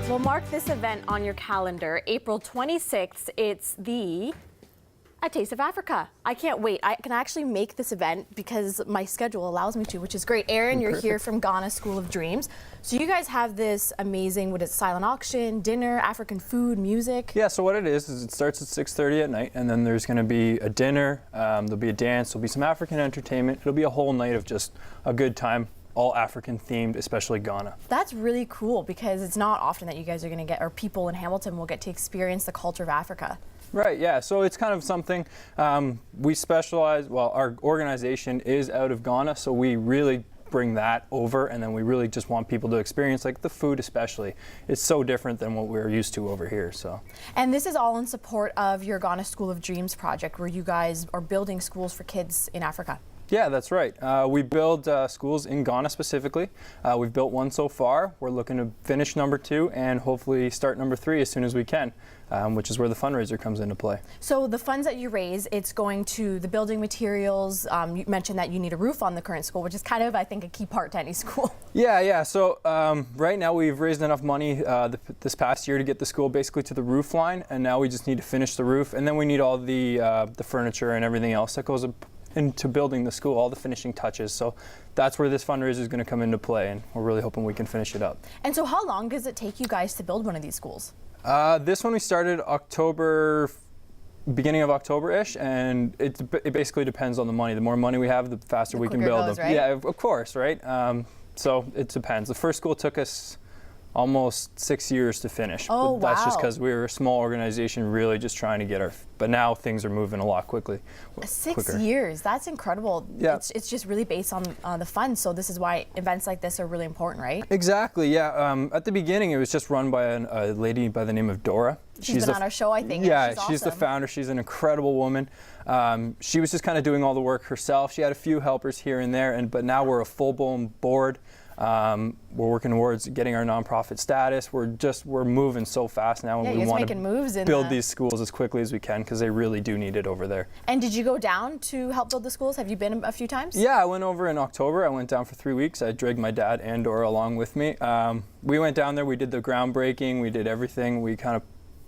Well, mark this event on your calendar. April 26th, it's the A Taste of Africa. I can't wait. I can actually make this event because my schedule allows me to, which is great. Aaron, you're here from Ghana School of Dreams. So you guys have this amazing, what is it, silent auction, dinner, African food, music? Yeah, so what it is it starts at 6:30 at night, and then there's going to be a dinner, there'll be a dance, there'll be some African entertainment. It'll be a whole night of just a good time, all African themed, especially Ghana. That's really cool because it's not often that you guys are going to get, or people in Hamilton will get to experience the culture of Africa. Right, yeah, so it's kind of something, we specialize, well, our organization is out of Ghana, so we really bring that over, and then we really just want people to experience, like the food especially. It's so different than what we're used to over here, so. And this is all in support of your Ghana School of Dreams project, where you guys are building schools for kids in Africa. Yeah, that's right. We build schools in Ghana specifically. We've built one so far. We're looking to finish number 2 and hopefully start number 3 as soon as we can, which is where the fundraiser comes into play. So the funds that you raise, it's going to the building materials. You mentioned that you need a roof on the current school, which is kind of, I think, a key part to any school. Yeah. So right now we've raised enough money this past year to get the school basically to the roof line, and now we just need to finish the roof, and then we need all the furniture and everything else that goes into building the school, all the finishing touches. So that's where this fundraiser is going to come into play, and we're really hoping we can finish it up. And so how long does it take you guys to build one of these schools? This one we started beginning of October-ish, and it basically depends on the money. The more money we have, the faster we can build them. Right? Yeah, of course, right? So it depends. The first school took us almost 6 years to finish. Oh, but that's just wow. because we were a small organization really just trying to get but now things are moving a lot quicker. 6 years, that's incredible. Yeah. It's just really based on the funds, so this is why events like this are really important, right? Exactly, yeah. At the beginning it was just run by a lady by the name of Dora. She's been on our show, I think. Yeah, she's she's the awesome. founder. She's an incredible woman. She was just kind of doing all the work herself. She had a few helpers here and there, but now we're a full-blown board. We're working towards getting our nonprofit status. We're moving so fast now, and Yeah, we want to build these schools as quickly as we can because they really do need it over there. And did you go down to help build the schools? Have you been a few times? Yeah, I went over in October. I went down for 3 weeks. I dragged my dad and Dora along with me. We went down there. We did the groundbreaking. We did everything. We kind of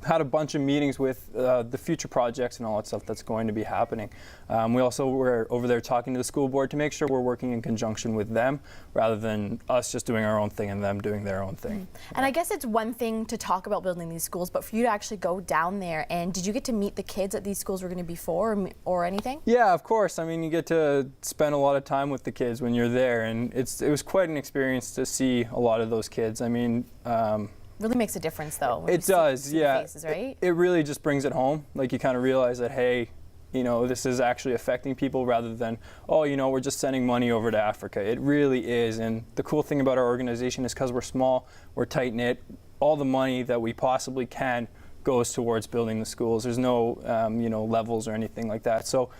had a bunch of meetings with the future projects and all that stuff that's going to be happening. We also were over there talking to the school board to make sure we're working in conjunction with them rather than us just doing our own thing and them doing their own thing. And I guess it's one thing to talk about building these schools, but for you to actually go down there, and did you get to meet the kids that these schools were going to be for or anything? Yeah, of course. I mean, you get to spend a lot of time with the kids when you're there, and it was quite an experience to see a lot of those kids. I mean, really makes a difference, though. When it does, see yeah. The faces, right? It really just brings it home. Like, you kind of realize that, hey, this is actually affecting people rather than, oh, we're just sending money over to Africa. It really is. And the cool thing about our organization is because we're small, we're tight-knit, all the money that we possibly can goes towards building the schools. There's no, levels or anything like that. So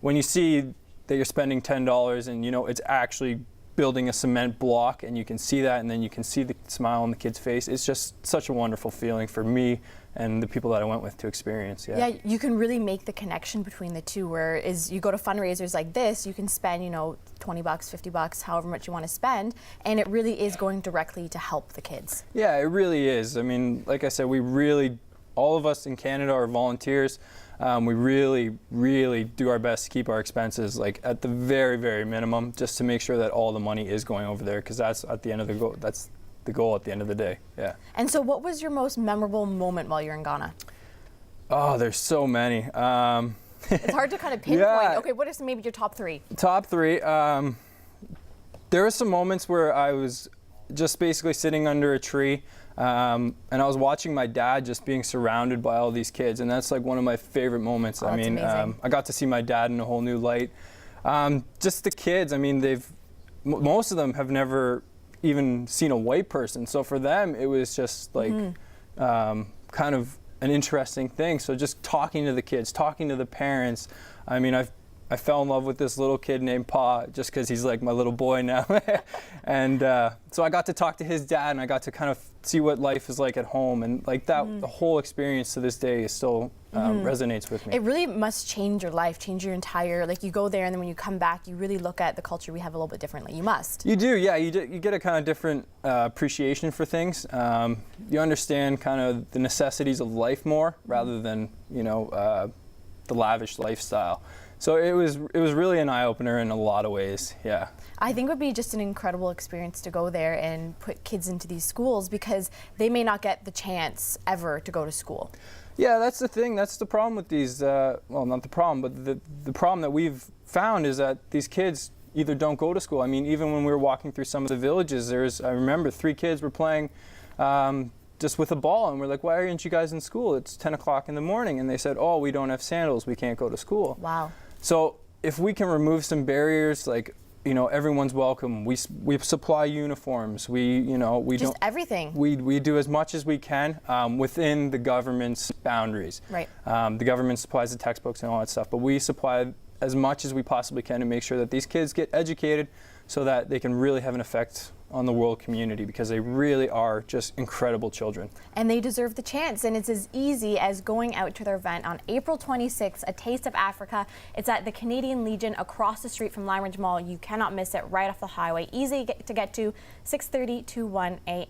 when you see that you're spending $10 and, it's actually building a cement block, and you can see that, and then you can see the smile on the kid's face. It's just such a wonderful feeling for me and the people that I went with to experience. Yeah, you can really make the connection between the two, whereas you go to fundraisers like this, you can spend, $20, $50, however much you want to spend, and it really is going directly to help the kids. Yeah, it really is. I mean, like I said, all of us in Canada are volunteers. We really do our best to keep our expenses at the very, very minimum, just to make sure that all the money is going over there, because that's at the end of the goal. That's the goal at the end of the day. Yeah. And so, what was your most memorable moment while you're in Ghana? Oh, there's so many. It's hard to kind of pinpoint. Yeah. Okay, what is maybe your top 3? Top 3. There were some moments where I was just basically sitting under a tree. And I was watching my dad just being surrounded by all these kids, and that's one of my favorite moments. Oh, I mean, I got to see my dad in a whole new light. Just the kids, I mean, most of them have never even seen a white person, so for them it was just kind of an interesting thing. So just talking to the kids, talking to the parents. I mean, I've I fell in love with this little kid named Pa just because he's like my little boy now. And so I got to talk to his dad, and I got to kind of see what life is like at home. And like that, the whole experience to this day is still resonates with me. It really must change your life, change your entire, like you go there and then when you come back, you really look at the culture we have a little bit differently. You must. You do, yeah. You get a kind of different appreciation for things. You understand kind of the necessities of life more rather than, the lavish lifestyle. So it was really an eye-opener in a lot of ways, yeah. I think it would be just an incredible experience to go there and put kids into these schools because they may not get the chance ever to go to school. Yeah, that's the thing. That's the problem with these, well, not the problem, but the problem that we've found is that these kids either don't go to school. I mean, even when we were walking through some of the villages, I remember 3 kids were playing just with a ball, and we're like, why aren't you guys in school? It's 10 o'clock in the morning. And they said, oh, we don't have sandals. We can't go to school. Wow. So if we can remove some barriers, like, everyone's welcome. We supply uniforms. We Just don't everything. We do as much as we can within the government's boundaries. Right. The government supplies the textbooks and all that stuff, but we supply as much as we possibly can to make sure that these kids get educated so that they can really have an effect on the world community, because they really are just incredible children. And they deserve the chance, and it's as easy as going out to their event on April 26th, A Taste of Africa. It's at the Canadian Legion across the street from Lime Ridge Mall. You cannot miss it, right off the highway. Easy to get to, 6:30 to 1 a.m.